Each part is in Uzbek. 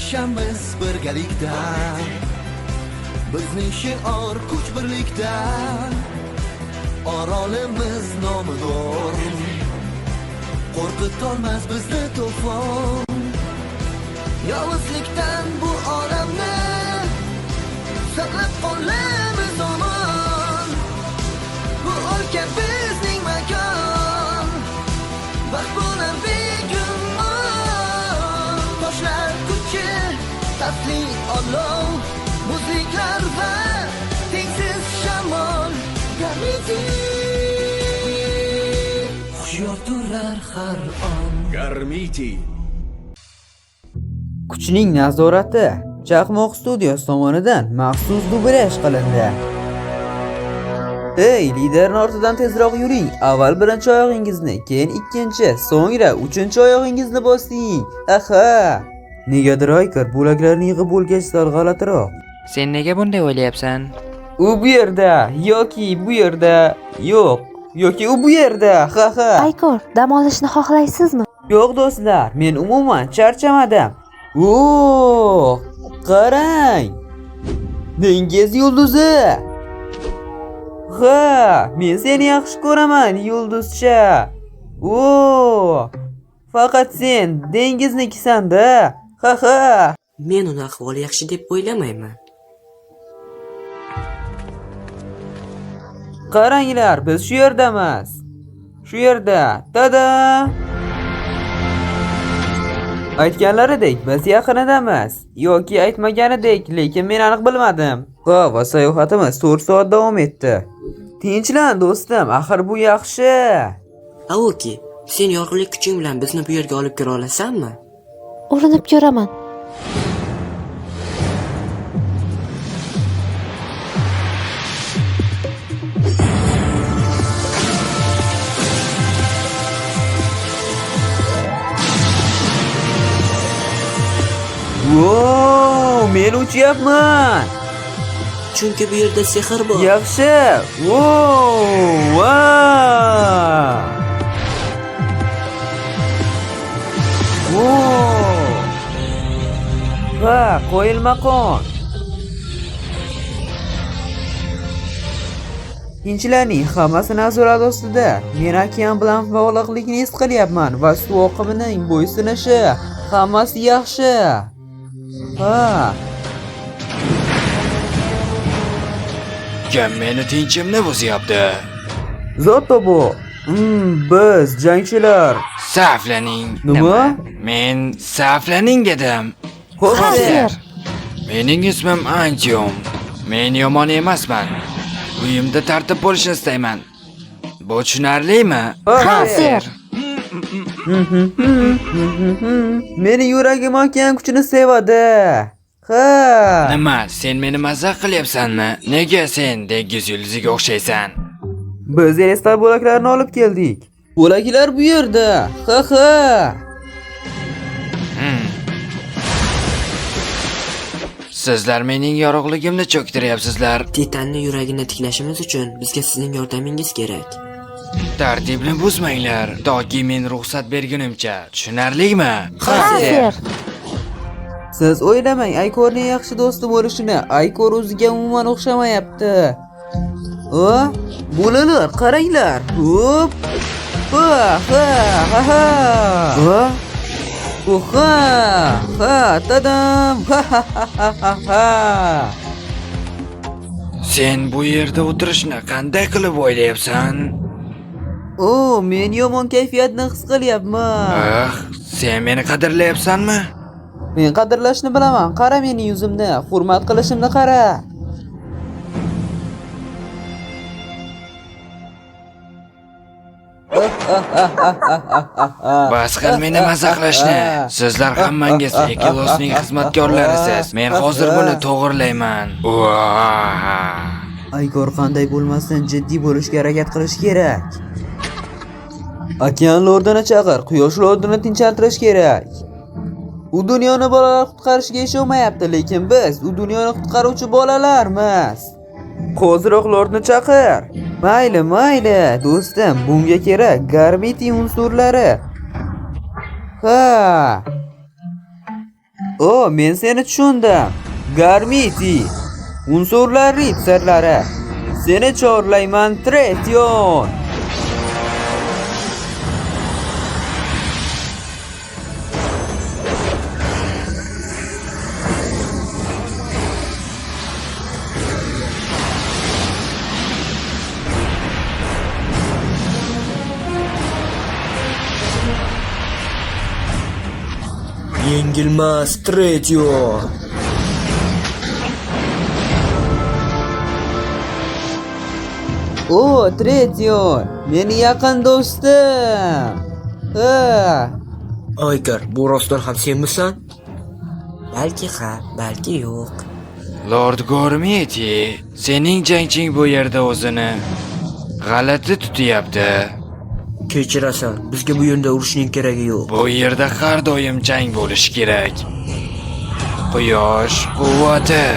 birlashamiz birgalikda. Bizning shior kuch birlikda. Orolimiz nomidor. Qo'rqitolmas bizni to'fon. Yovuzlikdan bu olamni saqlab qolamiz omon. Bu o'lka bizning makon. Baxt bo'lar begumon. Toshlar kuchi, tasli olov, muzliklar va tengsiz shamol. Garmiti hushyor turlar har on. Garmiti Kuchning nazorati Chaqmoq Studios tomonidan maxsus dublyaj qilindi. Ey, liderning ortidan tezroq yuring. Avval birinchi oyog'ingizni, keyin ikkinchi, so'ngra uchinchi oyog'ingizni bosing. Aha! Negadir Aykor bo'laklarni yig'ib bo'lgach sal g'alatiroq. Sen nega bunday o'ylayapsan? U bu yerda yoki bu yerda yo'q, yoki u bu yerda. Ha ha. Aykor, dam olishni xohlaysizmi? Yo'q do'stlar, men umuman charchamadim. Oo! Qarang! Dengiz yulduzi. Ha, men seni yaxshi ko'raman, yulduzcha. Oo! Faqat sen dengiznikisan-da. Ha ha. Men uni ahvoli yaxshi deb o'ylamayman. Qaranglar, biz shu yerdamiz. Shu yerda. Tada! Aytganlaridek biz yaqinidamiz. Yoki aytmaganidek, lekin men aniq bilmadim. Va sayohatimiz 4 soat davom etdi. Tinchlan do'stim, axir bu yaxshi. Aoki, sen yorug'lik kuching bilan bizni bu yerga olib kira olasanmi? Urinib ko'raman. Wow, men uchyapman. Chunki bu yerda sehr bor. Yaxshi. Wow! Wow! Va qo'yilmaqon. Tinchlarning hammasi nazorat ostida. Men okean bilan bog'liqlikni his qilyapman va suv oqimining bo'ysunishi. Hammasi yaxshi. Ha. Kim meni tinchimni buzyapti? Zotto bu. Biz jangchilar. Saflaning. Nima? Men saflaning dedim. Hozir. Mening ismim Antium. Men yomon emasman. Uyimda tartib bo'lishini istayman. Bu tushunarlimi? Hozir. Meni yuragim okean kuchini sevadi. Ha. Nima, sen meni mazax qilyapsanmi? Nega sen dengiz yulduziga o'xshaysan? Biz estar bo'laklarini olib keldik. Bo'laklar bu yerda. Ha ha. Sizlar mening yorug'ligimni cho'ktiryapsizlar. Titanni yuragini tiklashimiz uchun bizga sizning yordamingiz kerak. Tartibni buzmanglar, toki men ruxsat bergunimcha. Tushunarlimi? Hozir. Siz o'ylamang Aykorning yaxshi do'sti bo'lishini. Aykor o'ziga umuman o'xshamayapti. Bo'lalar, qaranglar. Hop. Ha ha ha ha. Ha, tadam. Ha ha ha ha ha. Sen bu yerda o'tirishni qanday qilib o'ylayapsan? Men yomon kayfiyatni his qilyapman. Sen meni qadrlayapsanmi? Men qadrlashni bilaman. Qara mening yuzimni, hurmat qilishimni qara. Bas qil meni mazaxlashni. Sizlar hammangiz Ekilosning xizmatkorlarisiz. Men hozir buni to'g'irlayman. Aykor qanday bo'lmasin jiddiy bo'lishga harakat qilish kerak. Okean lordini chaqir, quyosh lordini tinchantirish kerak. U dunyoni bolalar qutqarishga ishonmayapti, lekin biz u dunyoni qutqaruvchi bolalarmiz. Hoziroq lordni chaqir. Mayli, do'stim, bunga kerak Garmiti unsurlari. Ha. O, men seni tushundim. Garmiti. Unsurlar ritsarlari. Seni chorlayman, Tretion. Yengilmas Tretion. O, Tretion, meni yaqin do'stim. Ha. Aykar, bu rostdan ham senmisan? Balki ha, balki yo'q. Lord Gormiti, sening jangching bu yerda o'zini g'alati tutyapti. Kechirasan, bizga bu yerda urushning keragi yo'q. Bu yerda har doim jang bo'lishi kerak. Quyosh quvvati.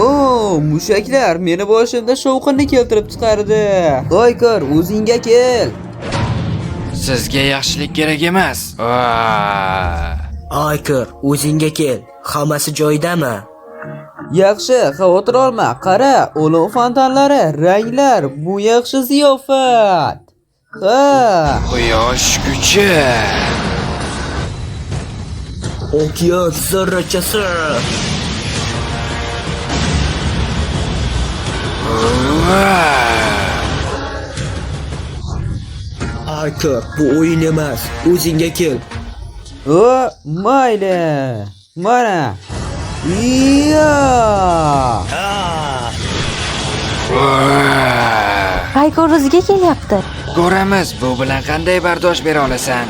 O, mushaklar meni boshimda shovqinni keltirib chiqardi. Aykor, o'zingga kel. Sizga yaxshilik kerak emas. Aykar, o'zingga kel. Hammasi joyidami? Yaxshi, xavotir olma. Qara, olov fontanlari, ranglar, bu yaxshi ziyofat. Ha. Quyosh kuchi. Okean zarrachasi. Aykar, bu o'yin emas. O'zingga kel. O, mayli. Mana. Iya. Aykor o'ziga kelyapti. Ko'ramiz, bu bilan qanday bardosh bera olasan.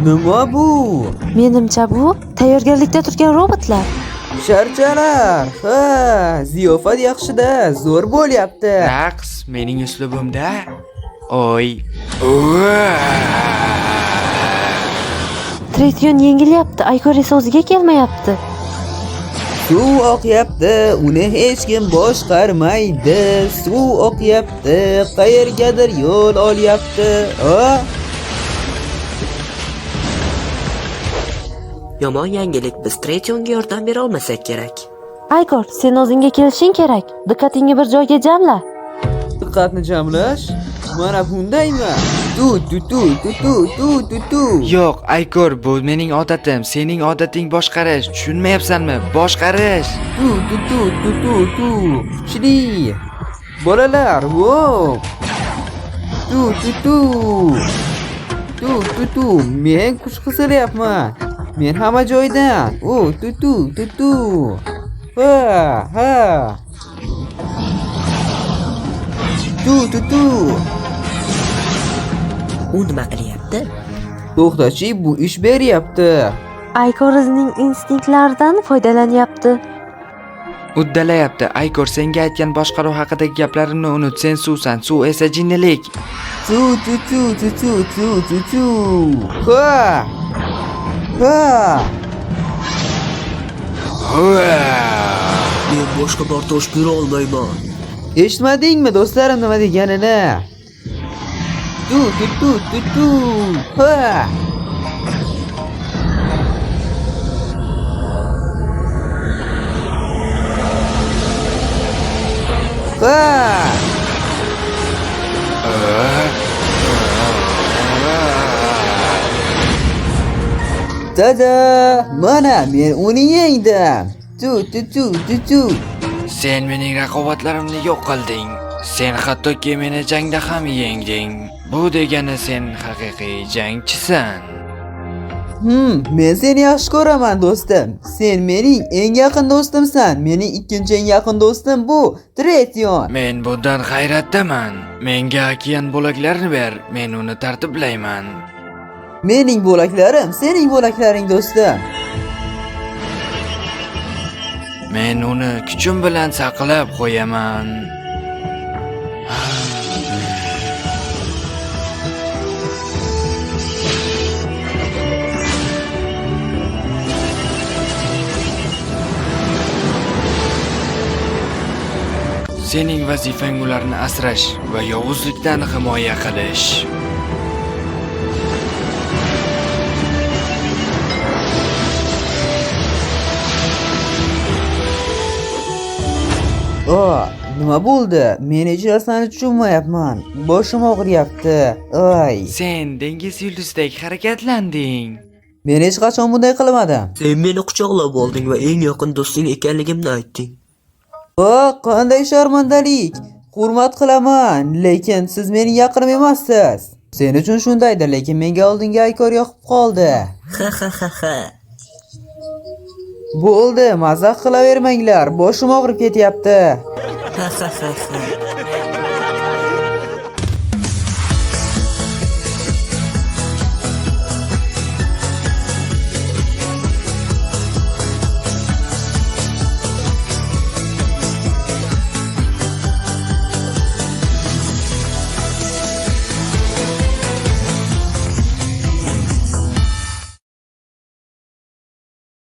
Nima bu? Menimcha bu tayyorgarlikda turgan robotlar. Sharchalar. Ha, ziyofat yaxshida, zo'r bo'lyapti. Raqs mening uslubimda. Oy. Tretion yengilyapti, Aykor esa o'ziga kelmayapti. Suv oqyapti, uni hech kim boshqarmaydi. Suv oqyapti, qayergadir yo'l olyapti. Yomon yangilik, biz Tretionga yordam bera olmasak kerak. Aykor, sen o'zingga kelishing kerak. Diqqatingni bir joyga jamla. Diqqatni jamlash? Mana bundaymi? Tu. Yo'q, Aykor, bu mening odatim. Sening odating boshqarish. Tushunmayapsanmi? Boshqarish. Tu. Kuchli. Bolalar, wow. Tu. Men kuch qizilyapman. Men hamma joydan. Tu. Ha. Tu. U nima qilyapti? To'xtachi, bu ish beryapti. Aykor o'zining instinklaridan foydalanyapti. Uddalayapti. Aykor, senga aytgan boshqaruv haqidagi gaplarimni unut. Sen suvsan, suv esa jinnilik. Tu. Ha. Men boshqa bardosh bera olmayman. Eshitmadingmi do'stlarim nima deganini? Tu. Ha. Tada! Mana men uni yengdim. Tu. Sen mening raqobatlarimni yo'q qilding. Sen hattoki meni jangda ham yengding. Bu degani sen haqiqiy jangchisan. Men seni yaxshi ko'raman do'stim. Sen mening eng yaqin do'stimsan. Mening ikkinchi eng yaqin do'stim bu Tretion. Men bundan hayratdaman. Menga okean bo'laklarini ber, men uni tartiblayman. Mening bo'laklarim, sening bo'laklaring do'stim. Men uni kuchim bilan saqlab qo'yaman. Sening vazifang ularni asrash va yovuzlikdan himoya qilish. Nima bo'ldi? Men hech narsani tushunmayapman. Boshim og'riyapti. Ay, Sen dengiz yulduzidek harakatlanding. men hech qachon bunday qilmadim. Sen meni quchoqlab olding va eng yaqin do'sting ekanligimni aytding. Qanday sharmandalik. Hurmat qilaman, lekin siz mening yaqinim emassiz. Sen uchun shundaydir, lekin menga oldingi aykor yoqib qoldi. Ha ha ha ha. Bo'ldi, mazax qilavermanglar. Boshim og'rib ketyapti. Ha ha ha ha.